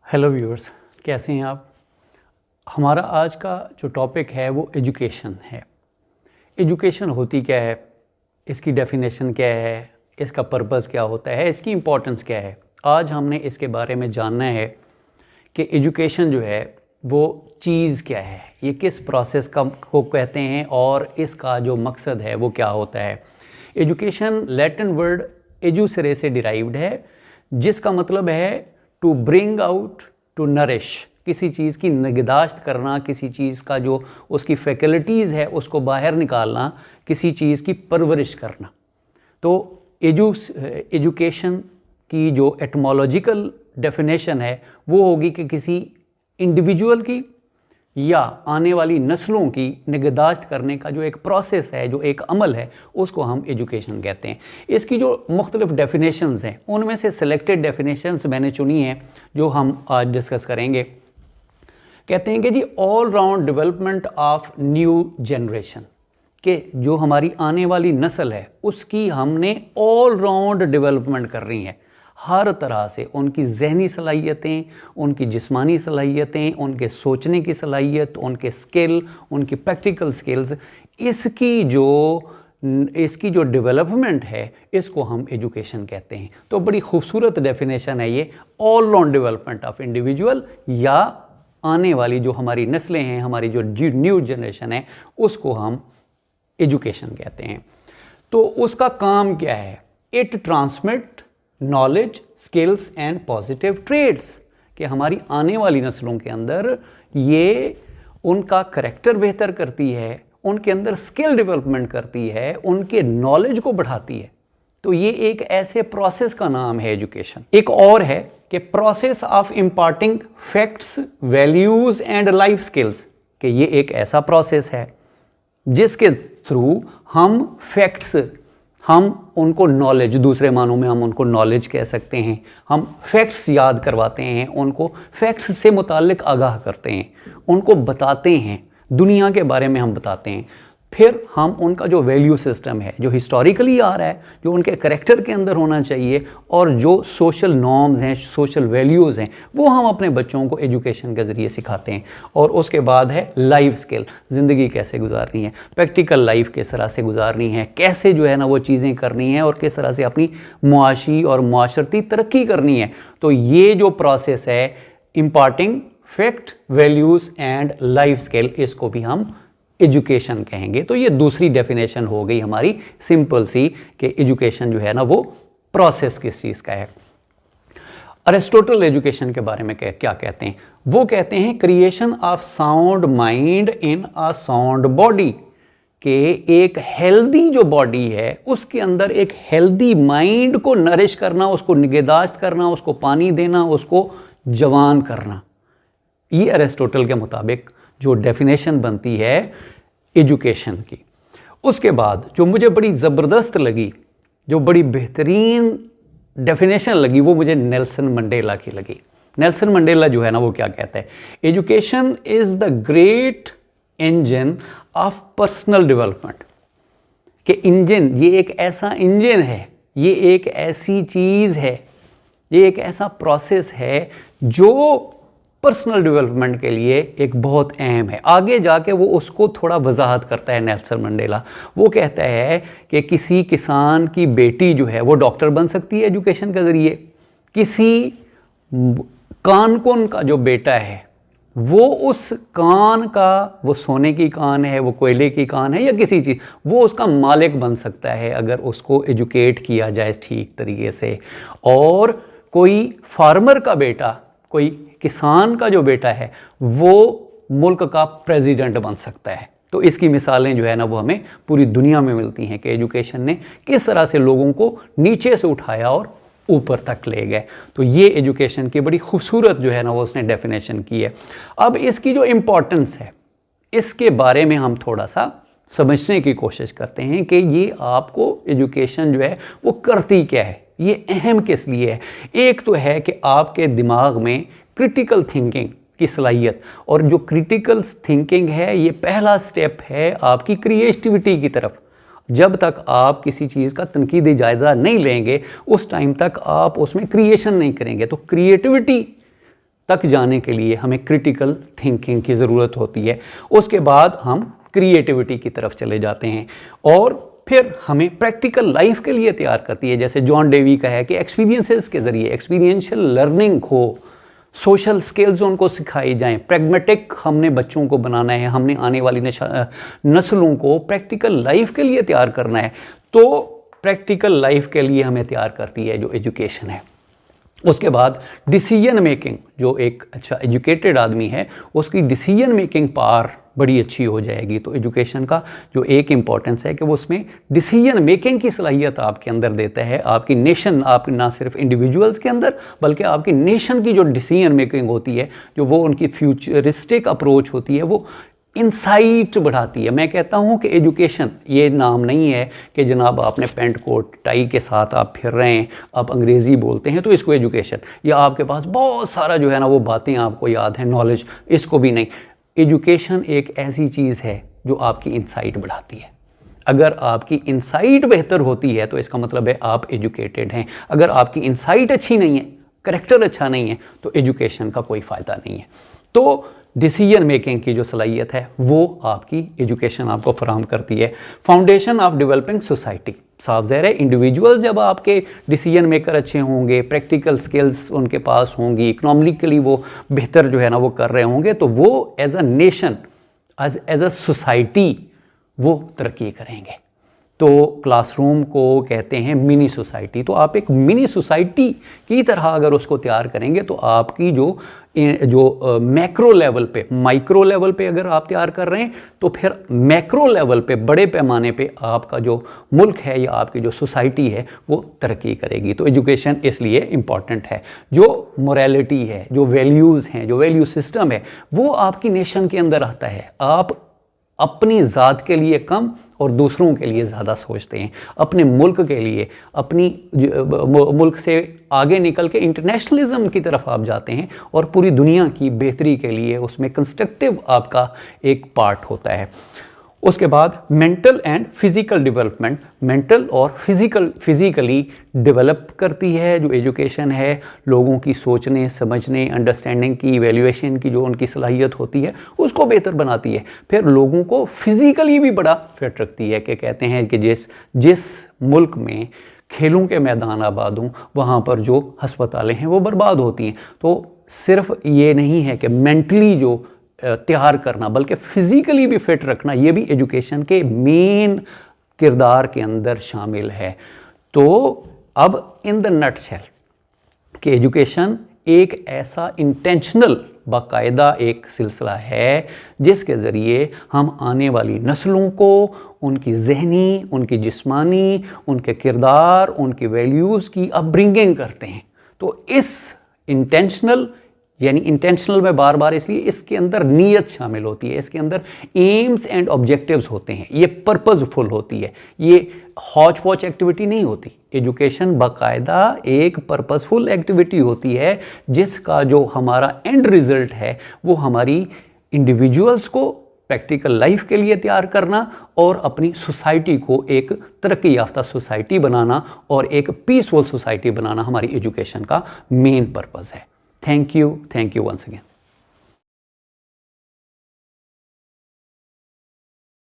Hello viewers, कैसे हैं आप। हमारा आज का जो टॉपिक है वो एजुकेशन है। एजुकेशन होती क्या है, इसकी डेफिनेशन क्या है, इसका पर्पस क्या होता है, इसकी इम्पोर्टेंस क्या है। आज हमने इसके बारे में जानना है कि एजुकेशन जो है वो चीज़ क्या है, ये किस प्रोसेस को कहते हैं और इसका जो मकसद है वो क्या होता है। एजुकेशन लैटिन वर्ड एजुसरे से डिराइव्ड है, जिसका मतलब है to bring out, to nourish, किसी चीज़ की निगहदाश्त करना, किसी चीज़ का जो उसकी फैकल्टीज़ है उसको बाहर निकालना, किसी चीज़ की परवरिश करना। तो एजुकेशन की जो एटमोलॉजिकल डेफिनेशन है वो होगी कि किसी इंडिविजुअल की या आने वाली नस्लों की निगहदाश्त करने का जो एक प्रोसेस है, जो एक अमल है, उसको हम एजुकेशन कहते हैं। इसकी जो मुख्तलिफ डेफिनेशंस हैं उनमें से सिलेक्टेड डेफिनेशंस मैंने चुनी हैं जो हम आज डिस्कस करेंगे। कहते हैं कि जी all round development of new generation, कि जो हमारी आने वाली नस्ल है उसकी हमने ऑल राउंड डेवलपमेंट कर रही है, हर तरह से उनकी जहनी सलाहियतें, उनकी जिस्मानी सलाहियतें, उनके सोचने की सलाहियत, उनके स्किल, उनकी प्रैक्टिकल स्किल्स, इसकी जो डेवलपमेंट है इसको हम एजुकेशन कहते हैं। तो बड़ी खूबसूरत डेफिनेशन है ये, all round development of individual, या आने वाली जो हमारी नस्लें हैं, हमारी जो न्यू जनरेशन है, उसको हम एजुकेशन कहते हैं। तो उसका काम क्या है? It transmit knowledge, skills and positive traits, कि हमारी आने वाली नस्लों के अंदर ये उनका करैक्टर बेहतर करती है, उनके अंदर स्किल डेवलपमेंट करती है, उनके नॉलेज को बढ़ाती है। तो ये एक ऐसे प्रोसेस का नाम है एजुकेशन। एक और है कि process of imparting facts, values and life skills, कि ये एक ऐसा प्रोसेस है जिसके थ्रू हम फैक्ट्स, हम उनको नॉलेज, दूसरे मानों में हम उनको नॉलेज कह सकते हैं, हम फैक्ट्स याद करवाते हैं, उनको फैक्ट्स से मुताल्लिक आगाह करते हैं, उनको बताते हैं, दुनिया के बारे में हम बताते हैं। फिर हम उनका जो वैल्यू सिस्टम है, जो हिस्टोरिकली आ रहा है, जो उनके करैक्टर के अंदर होना चाहिए, और जो सोशल नॉर्म्स हैं, सोशल वैल्यूज़ हैं, वो हम अपने बच्चों को एजुकेशन के ज़रिए सिखाते हैं। और उसके बाद है लाइफ स्किल, ज़िंदगी कैसे गुजारनी है, प्रैक्टिकल लाइफ किस तरह से गुजारनी है, कैसे जो है ना वो चीज़ें करनी है, और किस तरह से अपनी मुआशी और मुआशरती तरक्की करनी है। तो ये जो प्रोसेस है imparting fact, values and life skill, इसको भी हम एजुकेशन कहेंगे। तो ये दूसरी डेफिनेशन हो गई हमारी सिंपल सी, कि एजुकेशन जो है ना वो प्रोसेस किस चीज़ का है। अरिस्टोटल एजुकेशन के बारे में क्या कहते हैं? वो कहते हैं creation of sound mind in a sound body, कि एक हेल्दी जो बॉडी है उसके अंदर एक हेल्दी माइंड को नरिश करना, उसको निगहदाश्त करना, उसको पानी देना, उसको जवान करना। ये अरिस्टोटल के मुताबिक जो डेफिनेशन बनती है एजुकेशन की। उसके बाद जो मुझे बड़ी ज़बरदस्त लगी, जो बड़ी बेहतरीन डेफिनेशन लगी, वो मुझे नेल्सन मंडेला की लगी। नेल्सन मंडेला जो है ना वो क्या कहता है? Education is the great engine of personal development, कि इंजन, ये एक ऐसा इंजन है, ये एक ऐसी चीज़ है, ये एक ऐसा प्रोसेस है जो पर्सनल डेवलपमेंट के लिए एक बहुत अहम है। आगे जाके वो उसको थोड़ा वजाहत करता है नेल्सन मंडेला। वो कहता है कि किसी किसान की बेटी जो है वो डॉक्टर बन सकती है एजुकेशन के ज़रिए, किसी कानकुन का जो बेटा है वो उस कान का, वो सोने की कान है, वो कोयले की कान है, या किसी चीज़, वो उसका मालिक बन सकता है अगर उसको एजुकेट किया जाए ठीक तरीके से। और कोई फार्मर का बेटा, कोई किसान का जो बेटा है, वो मुल्क का प्रेसिडेंट बन सकता है। तो इसकी मिसालें जो है ना वो हमें पूरी दुनिया में मिलती हैं कि एजुकेशन ने किस तरह से लोगों को नीचे से उठाया और ऊपर तक ले गए। तो ये एजुकेशन की बड़ी खूबसूरत जो है ना वो उसने डेफिनेशन की है। अब इसकी जो इम्पोर्टेंस है, इसके बारे में हम थोड़ा सा समझने की कोशिश करते हैं कि ये आपको एजुकेशन जो है वो करती क्या है, ये अहम किस लिए है। एक तो है कि आपके दिमाग में क्रिटिकल थिंकिंग की सलाहियत, और जो क्रिटिकल थिंकिंग है ये पहला स्टेप है आपकी क्रिएटिविटी की तरफ। जब तक आप किसी चीज़ का तनकीदी जायज़ा नहीं लेंगे उस टाइम तक आप उसमें क्रिएशन नहीं करेंगे। तो क्रिएटिविटी तक जाने के लिए हमें क्रिटिकल थिंकिंग की ज़रूरत होती है। उसके बाद हम क्रिएटिविटी की तरफ चले जाते हैं और फिर हमें प्रैक्टिकल लाइफ के लिए तैयार करती है। जैसे जॉन डेवी का है कि एक्सपीरियंसेस के ज़रिए एक्सपीरियंशियल लर्निंग हो, सोशल स्किल्स उनको सिखाई जाएं, प्रैग्मेटिक हमने बच्चों को बनाना है, हमने आने वाली नस्लों को प्रैक्टिकल लाइफ के लिए तैयार करना है। तो प्रैक्टिकल लाइफ के लिए हमें तैयार करती है जो एजुकेशन है। उसके बाद डिसीजन मेकिंग, जो एक अच्छा एजुकेटेड आदमी है उसकी डिसीजन मेकिंग पावर बड़ी अच्छी हो जाएगी। तो एजुकेशन का जो एक इम्पॉर्टेंस है कि वो उसमें डिसीजन मेकिंग की सलाहियत आपके अंदर देता है। आपकी नेशन, आप ना सिर्फ इंडिविजुअल्स के अंदर बल्कि आपकी नेशन की जो डिसीजन मेकिंग होती है, जो वो उनकी फ्यूचरिस्टिक अप्रोच होती है, वो इंसाइट बढ़ाती है। मैं कहता हूँ कि एजुकेशन ये नाम नहीं है कि जनाब आपने पेंट कोट टाई के साथ आप फिर रहे हैं, आप अंग्रेज़ी बोलते हैं तो इसको एजुकेशन, या आपके पास बहुत सारा जो है ना वो बातें आपको याद हैं, नॉलेज, इसको भी नहीं। एजुकेशन एक ऐसी चीज़ है जो आपकी इंसाइट बढ़ाती है। अगर आपकी इंसाइट बेहतर होती है तो इसका मतलब है आप एजुकेटेड हैं। अगर आपकी इंसाइट अच्छी नहीं है, करैक्टर अच्छा नहीं है, तो एजुकेशन का कोई फ़ायदा नहीं है। तो डिसीजन मेकिंग की जो सलाहियत है वो आपकी एजुकेशन आपको फराहम करती है। फाउंडेशन ऑफ डेवलपिंग सोसाइटी, साफ ज़ाहिर है इंडिविजुअल जब आपके डिसीजन मेकर अच्छे होंगे, प्रैक्टिकल स्किल्स उनके पास होंगी, इकोनॉमिकली वो बेहतर जो है ना वो कर रहे होंगे, तो वो as a nation, as a society वो तरक्की करेंगे। तो क्लासरूम को कहते हैं मिनी सोसाइटी। तो आप एक मिनी सोसाइटी की तरह अगर उसको तैयार करेंगे तो आपकी जो मैक्रो लेवल पे, माइक्रो लेवल पे अगर आप तैयार कर रहे हैं तो फिर मैक्रो लेवल पे, बड़े पैमाने पे आपका जो मुल्क है या आपकी जो सोसाइटी है वो तरक्की करेगी। तो एजुकेशन इसलिए इम्पॉर्टेंट है। जो मोरालिटी है, जो वैल्यूज़ हैं, जो वैल्यू सिस्टम है, वो आपकी नेशन के अंदर आता है। आप अपनी ज़ात के लिए कम और दूसरों के लिए ज़्यादा सोचते हैं, अपने मुल्क के लिए, अपनी मुल्क से आगे निकल के इंटरनेशनलिज्म की तरफ आप जाते हैं और पूरी दुनिया की बेहतरी के लिए उसमें कंस्ट्रक्टिव आपका एक पार्ट होता है। उसके बाद mental and physical development, mental और फिज़िकली डेवलप करती है जो एजुकेशन है। लोगों की सोचने, समझने, अंडरस्टैंडिंग की, इवैल्यूएशन की जो उनकी सलाहियत होती है उसको बेहतर बनाती है। फिर लोगों को फिज़िकली भी बड़ा फिट रखती है कि कहते हैं कि जिस मुल्क में खेलों के मैदान आबाद हों वहाँ पर जो हस्पतालें हैं वो बर्बाद होती हैं। तो सिर्फ ये नहीं है कि मेंटली जो तैयार करना बल्कि फ़िज़िकली भी फिट रखना, ये भी एजुकेशन के मेन किरदार के अंदर शामिल है। तो अब इन द नटशेल कि एजुकेशन एक ऐसा इंटेंशनल बाकायदा एक सिलसिला है जिसके ज़रिए हम आने वाली नस्लों को उनकी ज़हनी, उनकी जिस्मानी, उनके किरदार, उनकी वैल्यूज़ की अपब्रिंगिंग करते हैं। तो इस इंटेंशनल, यानी इंटेंशनल में बार बार इसलिए इसके अंदर नीयत शामिल होती है, इसके अंदर एम्स एंड ऑब्जेक्टिव्स होते हैं, ये पर्पसफुल होती है, ये हौच पौच एक्टिविटी नहीं होती। एजुकेशन बाकायदा एक पर्पसफुल एक्टिविटी होती है जिसका जो हमारा एंड रिज़ल्ट है वो हमारी इंडिविजुअल्स को प्रैक्टिकल लाइफ के लिए तैयार करना और अपनी सोसाइटी को एक तरक्की याफ्ता सोसाइटी बनाना और एक पीसफुल सोसाइटी बनाना हमारी एजुकेशन का मेन पर्पस है। Thank you once again.